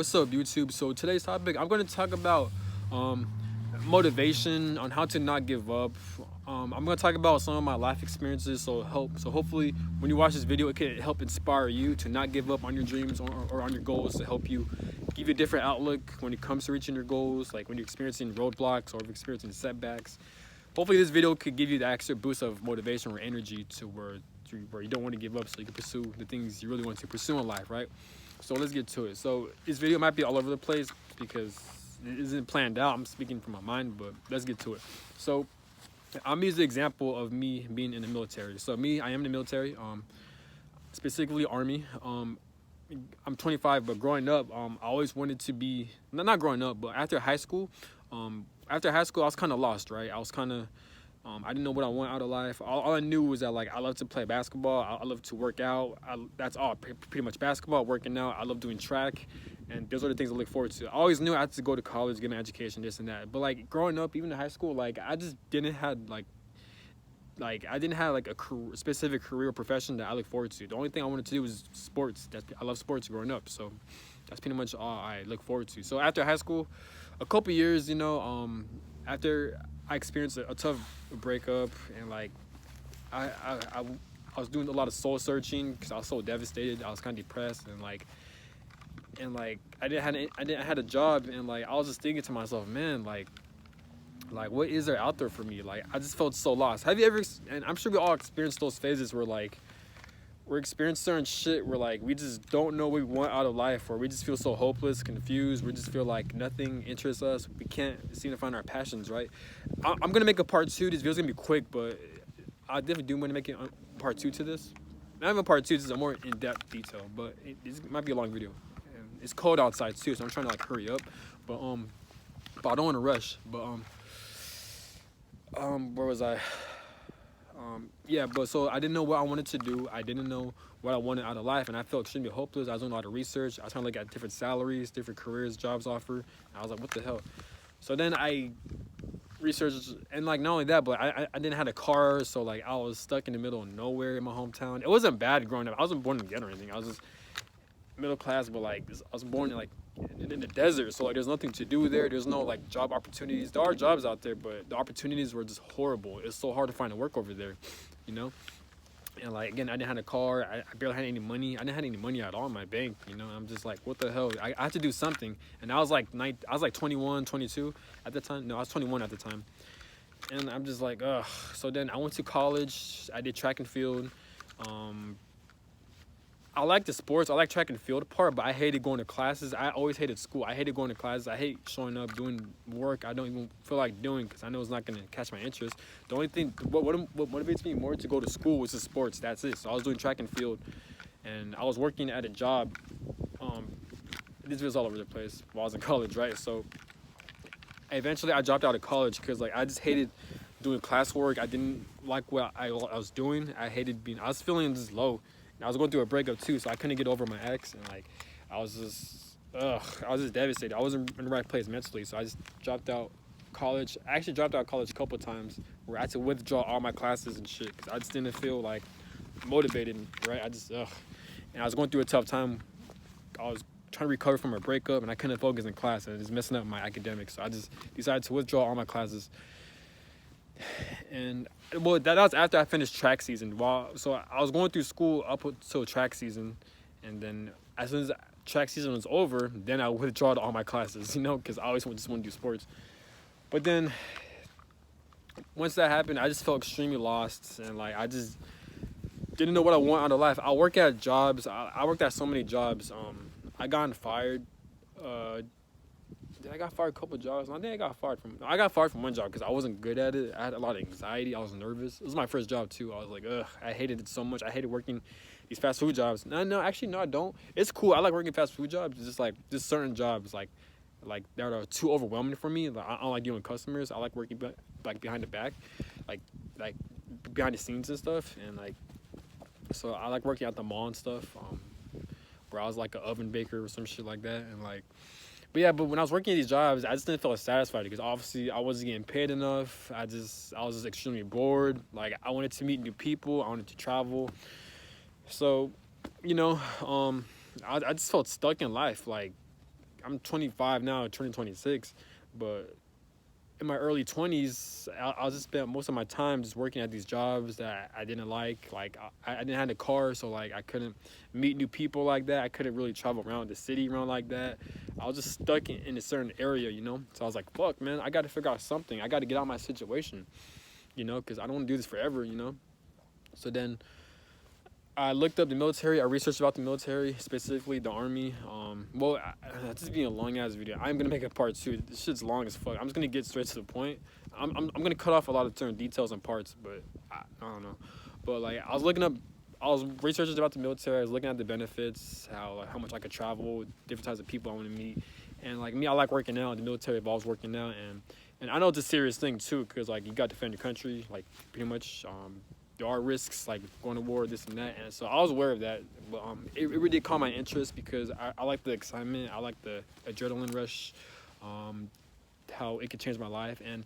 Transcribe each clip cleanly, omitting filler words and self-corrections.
What's up, YouTube? So today's topic, I'm going to talk about um, motivation on how to not give up. I'm going to talk about some of my life experiences, so hopefully when you watch this video, it can help inspire you to not give up on your dreams or on your goals, to help you give you a different outlook when it comes to reaching your goals, like when you're experiencing roadblocks or experiencing setbacks. Hopefully this video could give you the extra boost of motivation or energy to where you don't want to give up, so you can pursue the things you really want to pursue in life, right? So let's get to it. So this video might be all over the place because it isn't planned out. I'm speaking from my mind, but let's get to it. So I'm gonna use the example of me being in the military. So I am in the military, specifically Army. I'm 25, but growing up, I always wanted to be, not growing up, but after high school, I was kind of lost, right? I was kind of, I didn't know what I want out of life. All I knew was that, like, I love to play basketball. I love to work out. That's all, pretty much basketball, working out. I love doing track, and those are the things I look forward to. I always knew I had to go to college, get an education, this and that. But, like, growing up, even in high school, like, I just didn't have, I didn't have, like, a specific career or profession that I look forward to. The only thing I wanted to do was sports. I love sports growing up, so that's pretty much all I look forward to. So after high school, a couple years, after I experienced a tough breakup, and like I was doing a lot of soul searching because I was so devastated. I was kind of depressed, and I didn't had a job, and like I was just thinking to myself, man, like what is there out there for me? Like, I just felt so lost. Have you ever? And I'm sure we all experienced those phases where, like, we're experiencing certain shit where, like, we just don't know what we want out of life, or we just feel so hopeless, confused. We just feel like nothing interests us. We can't seem to find our passions, right? I'm gonna make a part 2. This video's gonna be quick, but I definitely do want to make a part 2 to this. Not even part 2. This is a more in-depth detail, but it might be a long video. And it's cold outside too, so I'm trying to, like, hurry up. But I don't want to rush. But where was I? Yeah, but so I didn't know what I wanted to do. I didn't know what I wanted out of life, and I felt extremely hopeless. I was doing a lot of research. I was trying to look at different salaries, different careers, jobs offer. And I was like, what the hell? So then I researched, and, like, not only that, but I didn't have a car, so, like, I was stuck in the middle of nowhere in my hometown. It wasn't bad growing up. I wasn't born in the ghetto or anything. I was just middle class, but, like, I was born in the desert, so, like, there's nothing to do there. There's no, like, job opportunities. There are jobs out there, but the opportunities were just horrible. It's so hard to find work over there, you know. And, like, again, I didn't have a car. I barely had any money. I didn't have any money at all in my bank, you know. I'm just like, what the hell? I had to do something. And I was like 21, 22 at the time. No, I was 21 at the time. And I'm just like, ugh. So then I went to college. I did track and field. I like the sports. I like track and field part, but I hated going to classes. I always hated school. I hated going to classes. I hate showing up, doing work I don't even feel like doing because I know it's not going to catch my interest. The only thing, what motivates me more to go to school was the sports. That's it. So I was doing track and field, and I was working at a job. This was all over the place while I was in college, right? So eventually I dropped out of college because, like, I just hated doing classwork. I didn't like what I was doing. I was feeling just low. I was going through a breakup too, so I couldn't get over my ex, and, like, I was just devastated. I wasn't in the right place mentally, so I just dropped out college. I actually dropped out of college a couple of times where I had to withdraw all my classes and shit because I just didn't feel, like, motivated, right? And I was going through a tough time. I was trying to recover from a breakup, and I couldn't focus in class, and it was messing up my academics. So I just decided to withdraw all my classes. And, well, that was after I finished track season. So I was going through school up until track season, and then as soon as track season was over, then I withdrew all my classes, you know, because I always just want to do sports. But then once that happened, I just felt extremely lost, and, like, I just didn't know what I want out of life. I work at jobs. I worked at so many jobs. I got fired. I got fired a couple of jobs. I think I got fired from one job because I wasn't good at it. I had a lot of anxiety. I was nervous. It was my first job too. I was like, ugh, I hated it so much. I hated working these fast food jobs. No, I don't. It's cool. I like working fast food jobs. It's just certain jobs like that are too overwhelming for me. Like, I don't like dealing with customers. I like working like behind the back, like behind the scenes and stuff. And, like, so I like working at the mall and stuff. Where I was like an oven baker or some shit like that, and, like. But when I was working at these jobs, I just didn't feel satisfied because obviously I wasn't getting paid enough. I was just extremely bored. Like, I wanted to meet new people. I wanted to travel. So, I just felt stuck in life. Like, I'm 25 now, turning 26, but in my early 20s, I just spent most of my time just working at these jobs that I didn't like. Like I didn't have a car, so like I couldn't meet new people like that. I couldn't really travel around the city around like that. I was just stuck in a certain area, you know. So I was like, fuck, man, I got to figure out something. I got to get out of my situation, you know, because I don't want to do this forever, you know. So then I looked up the military. I researched about the military, specifically the army. This is being a long ass video. I'm gonna make a part two. This shit's long as fuck. I'm just gonna get straight to the point. I'm gonna cut off a lot of certain details and parts, but I don't know. But like I was researching about the military. I was looking at the benefits, how much I could travel, different types of people I want to meet, and like me, I like working out. The military involves working out, and I know it's a serious thing too, because like you got to defend your country, like pretty much. There are risks like going to war, this and that, and so I was aware of that. But it really did caught my interest because I like the excitement, I like the adrenaline rush, how it could change my life. And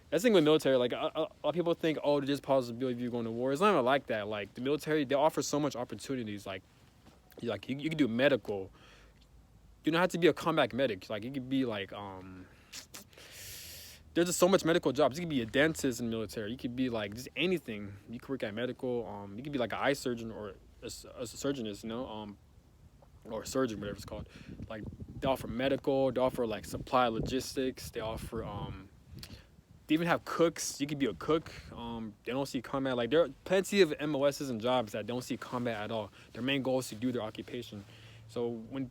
that's the thing with military. Like a lot of people think, oh, there's possibility of you going to war. It's not even like that. Like the military, they offer so much opportunities. Like you can do medical. You don't have to be a combat medic. Like you could be like there's just so much medical jobs. You could be a dentist in the military. You could be like just anything. You could work at medical. You could be like an eye surgeon or a surgeonist, you know, or a surgeon, whatever it's called. Like they offer medical. They offer like supply logistics. They offer they even have cooks. You could be a cook. They don't see combat. Like there are plenty of MOSs and jobs that don't see combat at all. Their main goal is to do their occupation. So when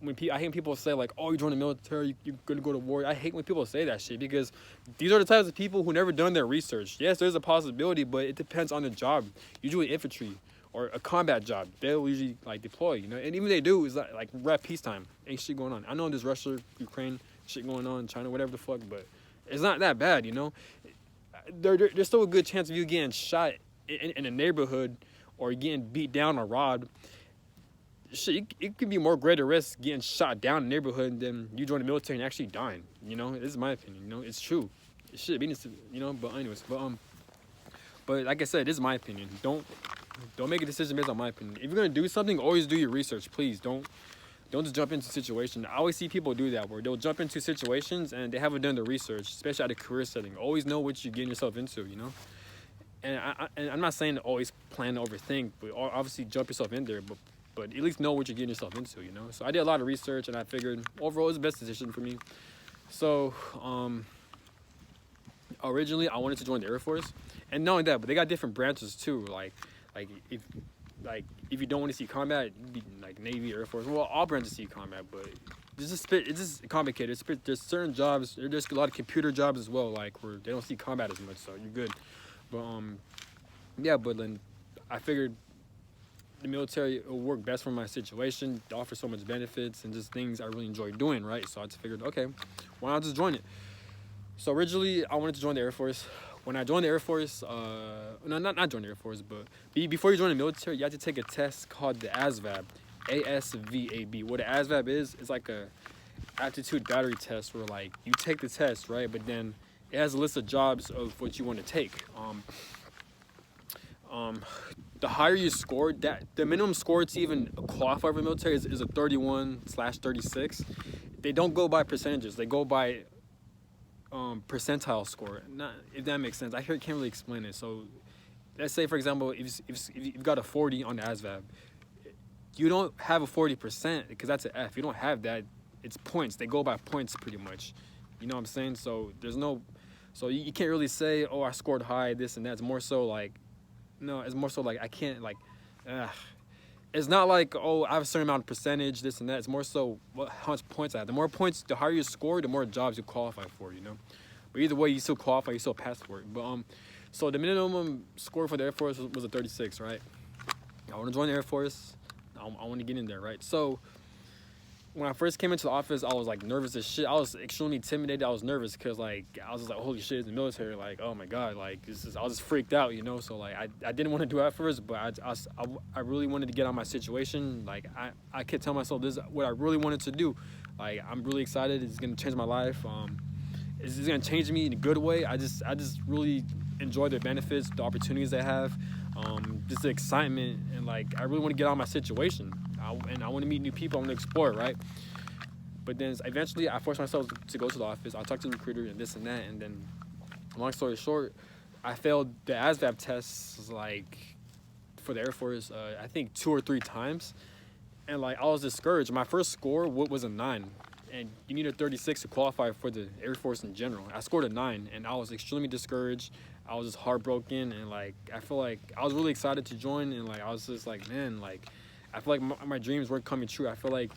I hate when people say like, oh, you join the military, you're gonna go to war. I hate when people say that shit because these are the types of people who never done their research. Yes, there's a possibility, but it depends on the job. Usually infantry or a combat job, they'll usually like deploy, you know. And even they do is like we're at peacetime, ain't shit going on. I know there's Russia, Ukraine, shit going on, China, whatever the fuck, but it's not that bad, you know. There's still a good chance of you getting shot in a neighborhood or getting beat down or robbed. Shit, it could be more greater risk getting shot down in the neighborhood than you join the military and actually dying. You know, this is my opinion. You know, it's true. It should be, you know. But anyways, but like I said, this is my opinion. Don't make a decision based on my opinion. If you're gonna do something, always do your research. Please don't just jump into situations. I always see people do that where they'll jump into situations and they haven't done the research, especially at a career setting. Always know what you're getting yourself into. You know. And I'm not saying to always plan to overthink, but obviously jump yourself in there. But at least know what you're getting yourself into, you know? So I did a lot of research, and I figured overall it was the best decision for me. So originally I wanted to join the Air Force. And not only that, but they got different branches too. Like if you don't want to see combat, you'd be like Navy, Air Force. Well, all branches see combat, but it's just complicated. There's certain jobs, there's a lot of computer jobs as well, like where they don't see combat as much, so you're good. But yeah, but then I figured the military will work best for my situation. They offer so much benefits and just things I really enjoy doing, right? So I just figured, okay, why not just join it? So originally, I wanted to join the Air Force. When I joined the Air Force, not join the Air Force, but before you join the military, you have to take a test called the ASVAB, ASVAB. What an ASVAB is like a aptitude battery test where like you take the test, right? But then it has a list of jobs of what you want to take. The higher you score, the minimum score to even qualify for the military is a 31/36. They don't go by percentages. They go by percentile score. Not, if that makes sense. I can't really explain it. So let's say, for example, if you've got a 40 on the ASVAB, you don't have a 40% because that's an F. You don't have that. It's points. They go by points pretty much. You know what I'm saying? So so you can't really say, oh, I scored high, this and that. It's more so like, no, it's more so like I can't like, it's not like, oh, I have a certain amount of percentage, this and that. It's more so how much points I have. The more points, the higher you score, the more jobs you qualify for, you know. But either way, you still qualify, you still pass for it. But so the minimum score for the Air Force was a 36, right? I want to join the Air Force. I want to get in there, right? So when I first came into the office, I was like nervous as shit. I was extremely intimidated. I was nervous because like I was just like, holy shit, it's the military. Like, oh my god, like I was just freaked out, you know. So like I didn't want to do it at first, but I really wanted to get out of my situation. Like I kept telling myself this is what I really wanted to do. Like I'm really excited. It's gonna change my life. It's gonna change me in a good way. I just really enjoy the benefits, the opportunities they have, just the excitement, and like I really want to get out of my situation. I want to meet new people. I want to explore, right? But then eventually I forced myself to go to the office. I talked to the recruiter and this and that. And then, long story short, I failed the ASVAB tests like for the Air Force, I think 2 or 3 times. And like I was discouraged. My first score was a 9. And you need a 36 to qualify for the Air Force in general. I scored a 9 and I was extremely discouraged. I was just heartbroken, and like I feel like I was really excited to join, and like I was just like, man, like I feel like my dreams weren't coming true. I feel like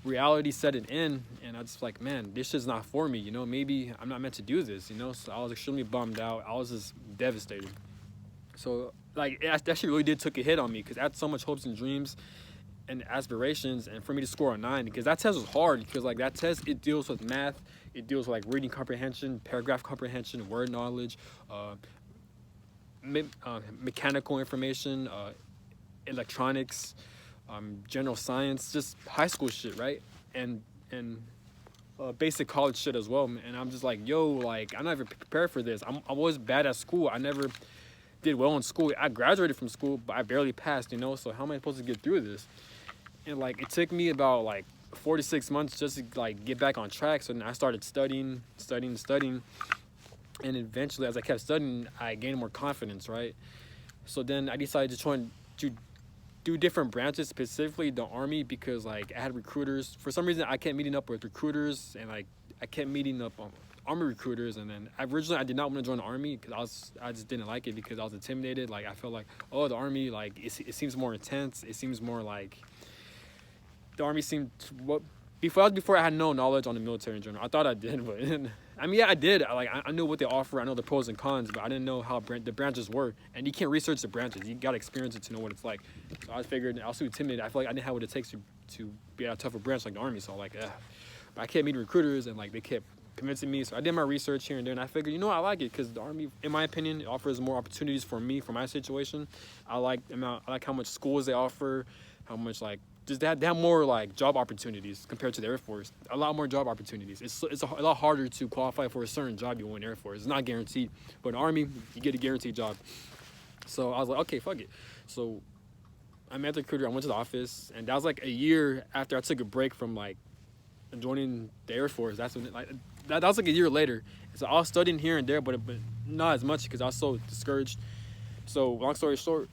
reality set it in, and I just like, man, this shit's not for me, you know, maybe I'm not meant to do this, you know. So I was extremely bummed out. I was just devastated. So like that shit really did took a hit on me, because I had so much hopes and dreams and aspirations, and for me to score a 9, because that test was hard, because like that test, it deals with math, it deals with like reading comprehension, paragraph comprehension, word knowledge, mechanical information, electronics, general science, just high school shit, right? And basic college shit as well. And I'm just like, yo, like I'm not even prepared for this. I was bad at school. I never did well in school. I graduated from school, but I barely passed, you know. So how am I supposed to get through this? And like it took me about like 4 to 6 months just to like get back on track. So then I started studying, and eventually, as I kept studying, I gained more confidence, right? So then I decided to try to do different branches, specifically the Army, because like I had recruiters. For some reason, I kept meeting up with recruiters, and like I kept meeting up on Army recruiters. And then originally I did not want to join the Army, because I just didn't like it, because I was intimidated. Like I felt like, oh, the Army, like it seems more intense. It seems more like the Army seemed before I had no knowledge on the military in general. I thought I did, but I mean, yeah, I did. I knew what they offer. I know the pros and cons, but I didn't know how the branches were. And you can't research the branches. You got to experience it to know what it's like. So I figured I was too intimidated. I feel like I didn't have what it takes to be at a tougher branch like the Army. So like, but I kept meeting recruiters, and like they kept convincing me. So I did my research here and there, and I figured, you know, I like it, because the Army, in my opinion, offers more opportunities for me, for my situation. I like how much schools they offer, how much like just they have more like job opportunities compared to the Air Force. A lot more job opportunities. It's a lot harder to qualify for a certain job you want in the Air Force. It's not guaranteed, but in the Army, you get a guaranteed job. So I was like, okay, fuck it. So I met the recruiter. I went to the office, and that was like a year after I took a break from like joining the Air Force. That's when that was like a year later. So I was studying here and there, but not as much, because I was so discouraged. So long story short,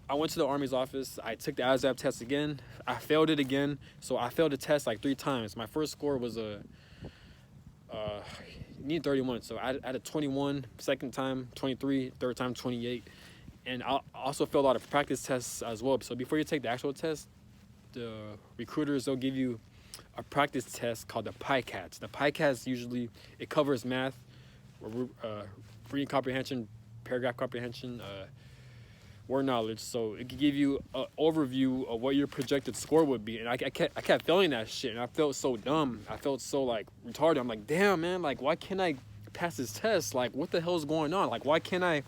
I went to the Army's office. I took the ASVAB test again. I failed it again. So I failed the test like 3 times. My first score was you need 31. So I had a 21 second time, 23, third time, 28. And I also failed a lot of practice tests as well. So before you take the actual test, the recruiters, they'll give you a practice test called the PICATS. The PICATS usually, it covers math, reading comprehension, paragraph comprehension, word knowledge. So it could give you an overview of what your projected score would be. And I kept failing that shit, and I felt so dumb. I felt so like retarded. I'm like, damn, man, like why can't I pass this test? Like what the hell is going on? Like why can't I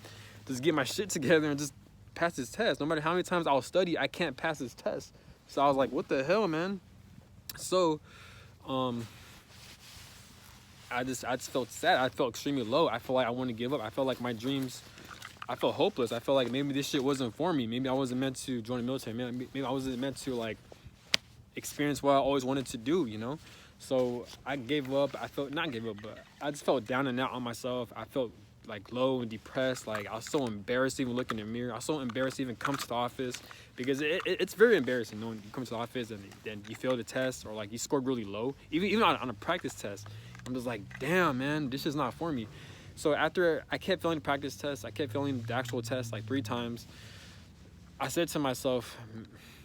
just get my shit together and just pass this test? No matter how many times I'll study, I can't pass this test. So I was like, what the hell, man? So I just felt sad. I felt extremely low. I felt like I wanted to give up. I felt like my dreams, I felt hopeless. I felt like maybe this shit wasn't for me. Maybe I wasn't meant to join the military. Maybe I wasn't meant to like experience what I always wanted to do, you know? So I gave up. I felt, not give up, but I just felt down and out on myself. I felt like low and depressed. Like I was so embarrassed even looking in the mirror. I was so embarrassed to even come to the office, because it's very embarrassing knowing you come to the office and then you fail the test, or like you scored really low. Even on a practice test, I'm just like, damn, man, this is not for me. So after I kept failing the practice test, I kept failing the actual test like 3 times. I said to myself,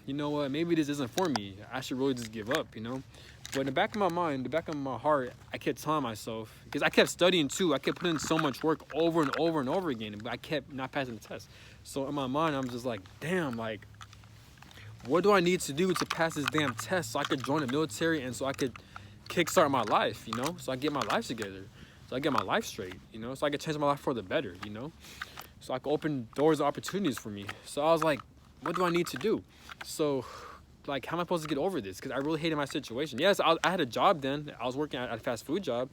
you know what, maybe this isn't for me. I should really just give up, you know? But in the back of my mind, the back of my heart, I kept telling myself, because I kept studying too. I kept putting in so much work over and over and over again, but I kept not passing the test. So in my mind, I'm just like, damn, like, what do I need to do to pass this damn test so I could join the military and so I could kickstart my life, you know? So I get my life together. So I get my life straight, you know? So I could change my life for the better, you know? So I could open doors of opportunities for me. So I was like, what do I need to do? So, like, how am I supposed to get over this? Because I really hated my situation. Yes, I had a job then. I was working at a fast food job.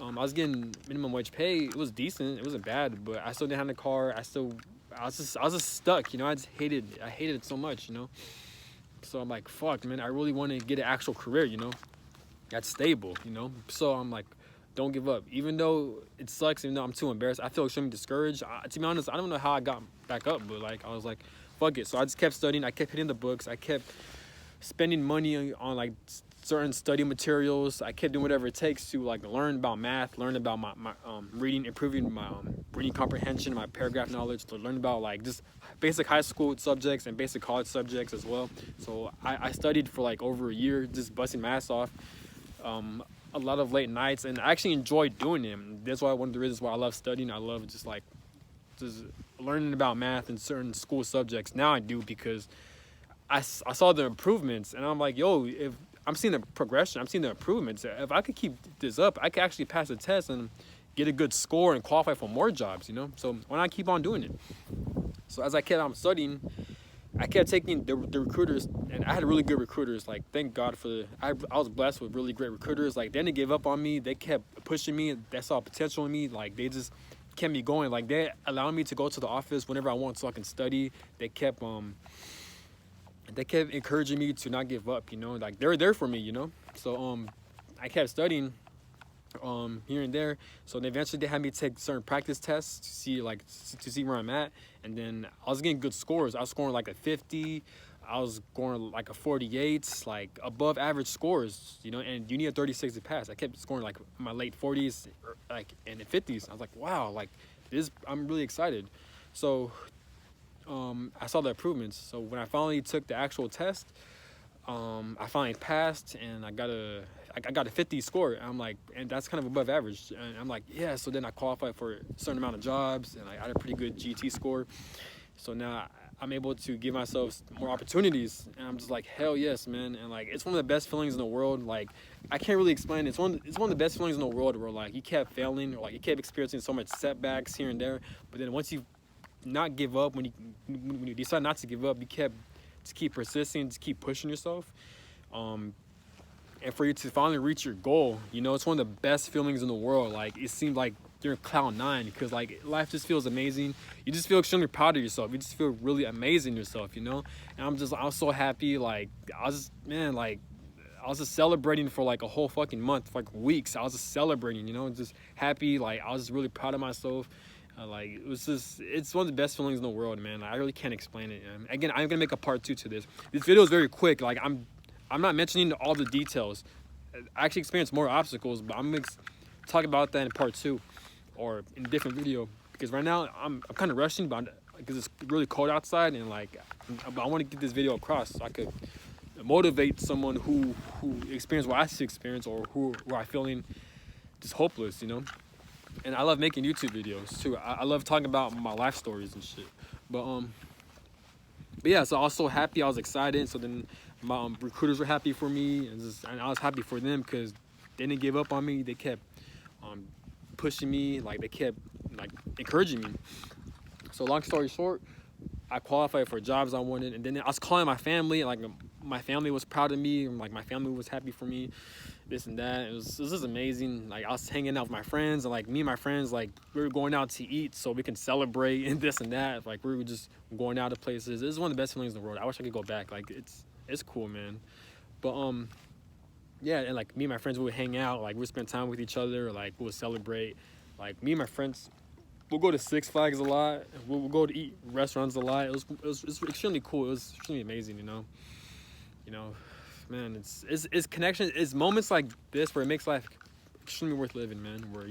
I was getting minimum wage pay. It was decent. It wasn't bad, but I still didn't have a car. I was just stuck, you know? I hated it so much, you know? So I'm like, fuck, man, I really want to get an actual career, you know, that's stable, you know. So I'm like, don't give up. Even though it sucks, even though I'm too embarrassed, I feel extremely discouraged. To be honest, I don't know how I got back up, but like I was like, fuck it. So I just kept studying. I kept hitting the books. I kept spending money on like certain study materials. I kept doing whatever it takes to like learn about math, learn about my reading, improving my reading comprehension, my paragraph knowledge, to learn about like just basic high school subjects and basic college subjects as well. So I studied for like over a year, just busting my ass off. A lot of late nights, and I actually enjoyed doing them. That's why one of the reasons why I love studying. I love just learning about math and certain school subjects. Now I do because I saw the improvements, and I'm like, yo, if I'm seeing the progression, I'm seeing the improvements. If I could keep this up, I could actually pass the test and get a good score and qualify for more jobs, you know? So why not keep on doing it? So as I kept on studying, I kept taking the recruiters, and I had really good recruiters. Like, thank God for I was blessed with really great recruiters. Like, they didn't give up on me. They kept pushing me. They saw potential in me. Like, they just kept me going. Like, they allowed me to go to the office whenever I want so I can study. They kept encouraging me to not give up, you know, like they were there for me, you know. So I kept studying here and there. So eventually they had me take certain practice tests to see where I'm at. And then I was getting good scores. I was scoring like a 50. I was scoring like a 48, like above average scores, you know, and you need a 36 to pass. I kept scoring like my late 40s, like in the 50s. I was like, wow, like this, I'm really excited. So I saw the improvements. So when I finally took the actual test, I finally passed, and I got a 50 score. And I'm like, and that's kind of above average. And I'm like, yeah. So then I qualified for a certain amount of jobs, and I had a pretty good GT score. So now I'm able to give myself more opportunities, and I'm just like, hell yes, man. And like, it's one of the best feelings in the world. Like, I can't really explain it. It's one of the best feelings in the world, where like you kept failing, or like you kept experiencing so much setbacks here and there, but then once you not give up, when you decide not to give up, you keep persisting, just keep pushing yourself, and for you to finally reach your goal, you know, it's one of the best feelings in the world. Like, it seems like you're in cloud nine, because like life just feels amazing. You just feel extremely proud of yourself. You just feel really amazing yourself, you know. And I was so happy. Like, I was just celebrating for like a whole fucking month, like weeks. I was just celebrating, you know, just happy. Like, I was just really proud of myself. Like, it's one of the best feelings in the world, man. I really can't explain it. Again, I'm gonna make a part 2 to this. This video is very quick. Like, I'm not mentioning all the details. I actually experienced more obstacles, but I'm gonna talk about that in part 2 or in a different video, because right now I'm kind of rushing, but because it's really cold outside, and like I want to get this video across so I could motivate someone who experienced what I experienced, or who are feeling just hopeless, you know. And I love making YouTube videos too. I love talking about my life stories and shit. But yeah, so I was so happy. I was excited. So then my recruiters were happy for me, and I was happy for them, because they didn't give up on me. They kept pushing me. Like, they kept like encouraging me. So long story short, I qualified for jobs I wanted, and then I was calling my family. Like, my family was proud of me, and like my family was happy for me, this and that. It was just amazing. Like, I was hanging out with my friends, and like me and my friends, like, we were going out to eat so we can celebrate and this and that. Like, we were just going out to places. This is one of the best feelings in the world. I wish I could go back. Like, it's cool, man. But yeah, and like me and my friends, we would hang out. Like, we would spend time with each other. Like, we would celebrate. Like, me and my friends, we'll go to Six Flags a lot. We'll go to eat restaurants a lot. It was extremely cool. It was extremely amazing, you know. You know, man, it's connection. It's moments like this where it makes life extremely worth living, man. Where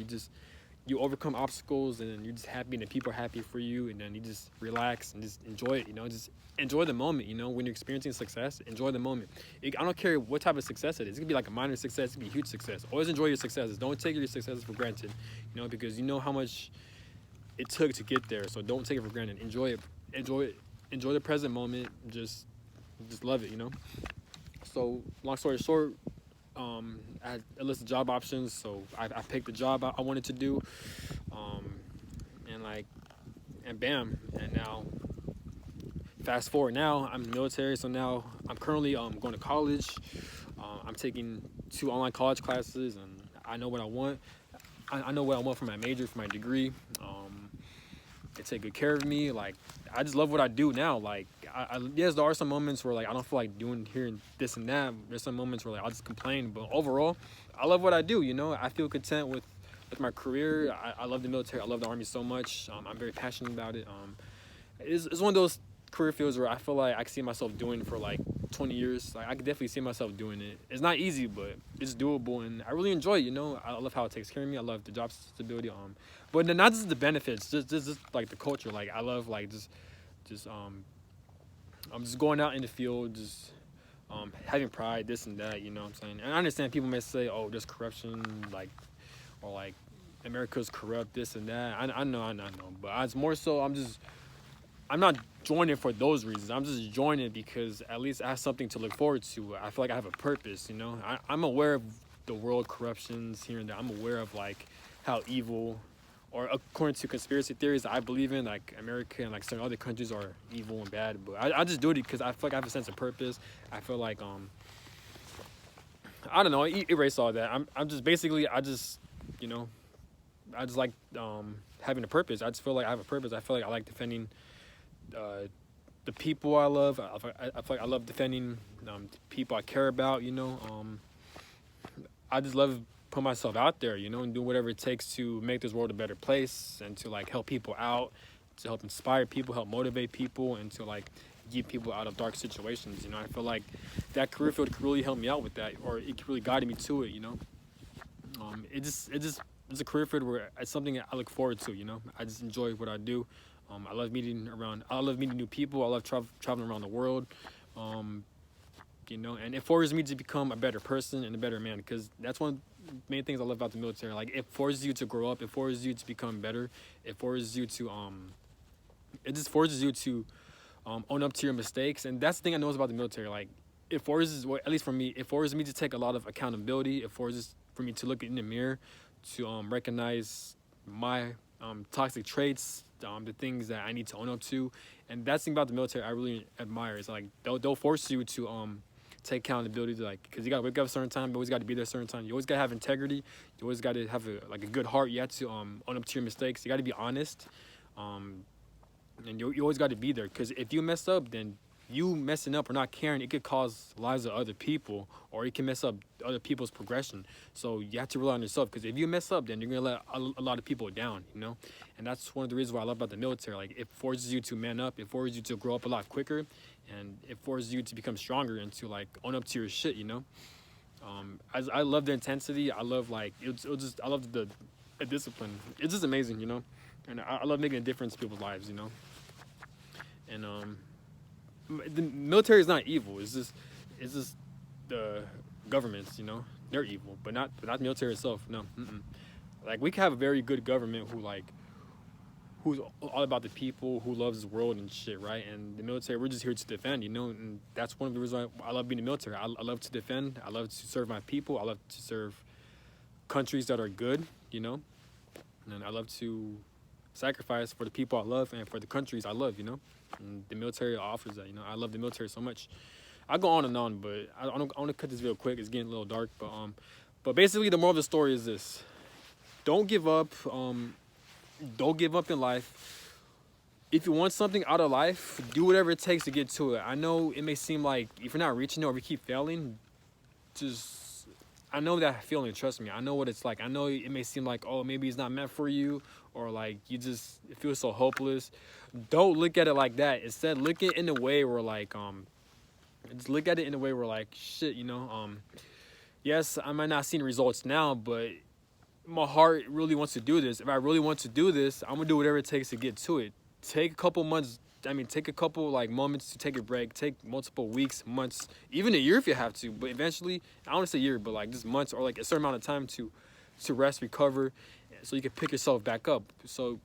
you overcome obstacles, and you're just happy, and the people are happy for you, and then you just relax and just enjoy it. You know, just enjoy the moment. You know, when you're experiencing success, enjoy the moment. I don't care what type of success it is. It could be like a minor success. It could be a huge success. Always enjoy your successes. Don't take your successes for granted. You know, because you know how much it took to get there. So don't take it for granted. Enjoy it. Enjoy the present moment. Just love it, you know. So long story short, I had a list of job options, so I picked the job I wanted to do, and bam, and now fast forward, now I'm in the military. So now I'm currently going to college. I'm taking 2 online college classes, and I know what I want. I know what I want for my major, for my degree. They take good care of me. Like, I just love what I do now. Like, yes, there are some moments where like I don't feel like doing here and this and that. There's some moments where like I'll just complain, but overall, I love what I do. You know, I feel content with my career. I love the military. I love the army so much. I'm very passionate about it. It's one of those career fields where I feel like I can see myself doing it for like 20 years. Like, I could definitely see myself doing it. It's not easy, but it's doable, and I really enjoy it. You know, I love how it takes care of me. I love the job stability. But not just the benefits, just like the culture. Like, I love like just I'm just going out in the field, just having pride, this and that. You know what I'm saying? And I understand people may say, oh, there's corruption, like, or like America's corrupt, this and that. I know, but it's more so I'm not joining for those reasons. I'm just joining because at least I have something to look forward to. I feel like I have a purpose, you know. I'm aware of the world corruptions here and there. I'm aware of like how evil, or according to conspiracy theories I believe in, like America and like certain other countries are evil and bad. But I just do it because I feel like I have a sense of purpose. I feel like I don't know. Erase all that. I'm just basically you know, I just like having a purpose. I just feel like I have a purpose. I feel like I like defending the people I love. I feel like I love defending the people I care about. You know, I just love putting myself out there. You know, and do whatever it takes to make this world a better place and to like help people out, to help inspire people, help motivate people, and to like get people out of dark situations. You know, I feel like that career field could really help me out with that, or it really guided me to it. You know, it's a career field where it's something I look forward to. You know, I just enjoy what I do. I love meeting new people. I love traveling around the world. You know, and it forces me to become a better person and a better man, because that's one of the main things I love about the military. Like, it forces you to grow up. It forces you to become better. It forces you to it just forces you to own up to your mistakes. And that's the thing I know about the military. Like, it forces, well, at least for me, it forces me to take a lot of accountability. It forces for me to look in the mirror, to recognize my toxic traits, the things that I need to own up to. And that's the thing about the military I really admire. Is like they'll force you to take accountability, to like, because you gotta wake up a certain time, you always gotta be there a certain time, you always gotta have integrity, you always gotta have a good heart, you have to own up to your mistakes, you gotta be honest, and you always gotta be there, because if you mess up, then you messing up or not caring, it could cause lives of other people, or it can mess up other people's progression. So you have to rely on yourself, because if you mess up, then you're gonna let a lot of people down, you know. And that's one of the reasons why I love about the military. Like, it forces you to man up, it forces you to grow up a lot quicker, and it forces you to become stronger and to like own up to your shit, you know. I love the intensity. I love like I love the discipline. It's just amazing, you know. And I love making a difference in people's lives, you know. And the military is not evil. It's just the governments, you know, they're evil, but not the military itself. No, like, we can have a very good government who's all about the people, who loves the world and shit, right? And the military, we're just here to defend, you know. And that's one of the reasons why I love being in the military. I love to defend. I love to serve my people. I love to serve countries that are good, you know. And I love to sacrifice for the people I love and for the countries I love, you know. And the military offers that, you know. I love the military so much. I go on and on, but I want to cut this real quick. It's getting a little dark, but basically the moral of the story is this: don't give up. Don't give up in life. If you want something out of life, do whatever it takes to get to it. I know it may seem like if you're not reaching it or if you keep failing, I know that feeling, trust me. I know what it's like. I know it may seem like, oh, maybe it's not meant for you, or like it feels so hopeless. Don't look at it like that. Instead, look at it in a way where like, just look at it in a way where like, shit, you know, yes, I might not see the results now, but my heart really wants to do this. If I really want to do this, I'm gonna do whatever it takes to get to it. Take a couple months. Take a couple like moments to take a break. Take multiple weeks, months, even a year if you have to. But eventually, I don't want to say year, but like just months or like a certain amount of time to rest, recover, so you can pick yourself back up. So,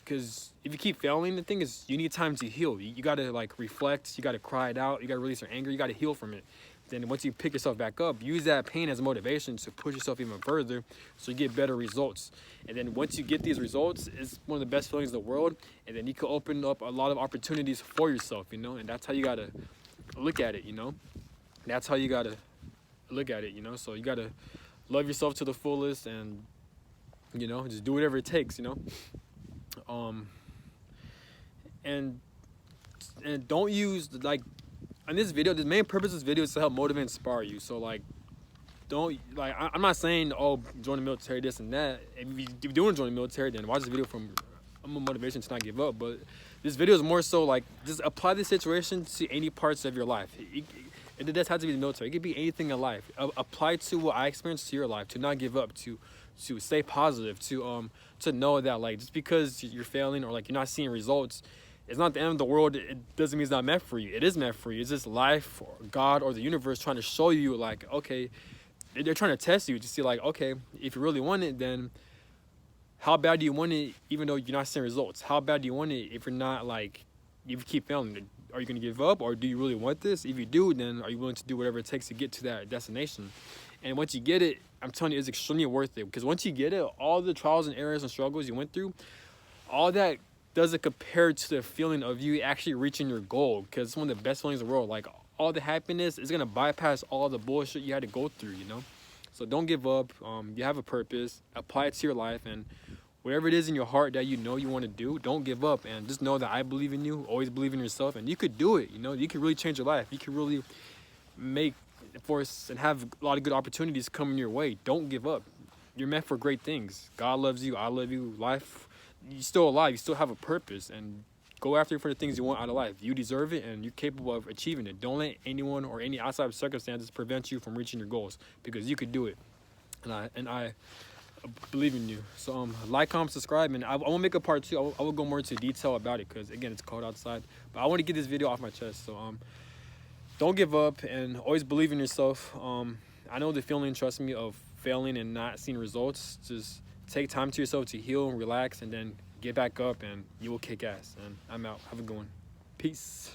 because if you keep failing, the thing is, you need time to heal. You gotta like reflect. You gotta cry it out. You gotta release your anger. You gotta heal from it. Then once you pick yourself back up, use that pain as motivation to push yourself even further, so you get better results. And then once you get these results, it's one of the best feelings in the world. And then you can open up a lot of opportunities for yourself, you know. And that's how you gotta look at it, you know. That's how you gotta look at it, you know. So you gotta love yourself to the fullest, and you know, just do whatever it takes, you know. and don't use like in this video. The main purpose of this video is to help motivate and inspire you. So like, don't like I'm not saying, oh, join the military, this and that. If you do want to join the military, then watch this video from motivation to not give up. But this video is more so like, just apply this situation to any parts of your life. It does have to be the military. It could be anything in life. Apply to what I experienced to your life. To not give up. To stay positive. To know that like, just because you're failing or like you're not seeing results, it's not the end of the world. It doesn't mean it's not meant for you. It is meant for you. It's just life or God or the universe trying to show you like, okay, they're trying to test you to see like, okay, if you really want it, then how bad do you want it even though you're not seeing results? How bad do you want it if you're not like, if you keep failing? Are you going to give up, or do you really want this? If you do, then are you willing to do whatever it takes to get to that destination? And once you get it, I'm telling you, it's extremely worth it, because once you get it, all the trials and errors and struggles you went through, all that doesn't compare to the feeling of you actually reaching your goal, because it's one of the best feelings in the world. Like, all the happiness is going to bypass all the bullshit you had to go through, you know? So don't give up. You have a purpose. Apply it to your life, and whatever it is in your heart that you know you want to do, don't give up. And just know that I believe in you. Always believe in yourself, and you could do it. You know, you could really change your life. You could really make force and have a lot of good opportunities coming your way. Don't give up. You're meant for great things. God loves you. I love you. Life, you're still alive. You still have a purpose, and go after it for the things you want out of life. You deserve it, and you're capable of achieving it. Don't let anyone or any outside circumstances prevent you from reaching your goals, because you could do it. And I believe in you. So like, comment, subscribe, and I won't make a part 2. I will go more into detail about it, because again, it's cold outside. But I want to get this video off my chest. So don't give up, and always believe in yourself. I know the feeling, trust me, of failing and not seeing results. Just take time to yourself to heal and relax, and then get back up, and you will kick ass. And I'm out. Have a good one. Peace.